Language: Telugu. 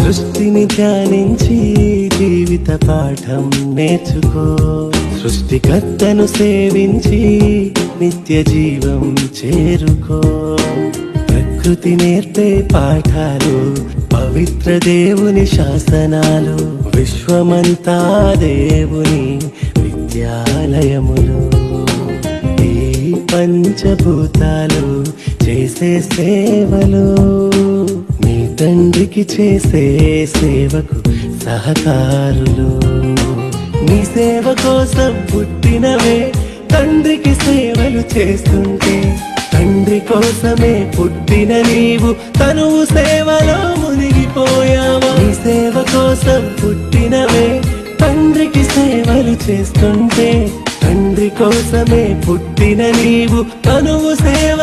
సృష్టిని ధ్యానించి జీవిత పాఠం నేర్చుకో. సృష్టికర్తను సేవించి నిత్య జీవం చేరుకో. ప్రకృతి నేర్పే పాఠాలు పవిత్ర దేవుని శాసనాలు. విశ్వమంతా దేవుని విద్యాలయములు. ఈ పంచభూతాలు చేసే సేవలు నీ తండ్రికి చేసే సేవకు సహకారులు. నీ సేవ కోసం పుట్టినవే తండ్రికి సేవలు చేస్తుంటే, తండ్రి కోసమే పుట్టిన నీవు తనువు సేవలో మునిగిపోయావా? నీ సేవ కోసం పుట్టినవే తండ్రికి సేవలు చేస్తుంటే, తండ్రి కోసమే పుట్టిన నీవు తనువు సేవ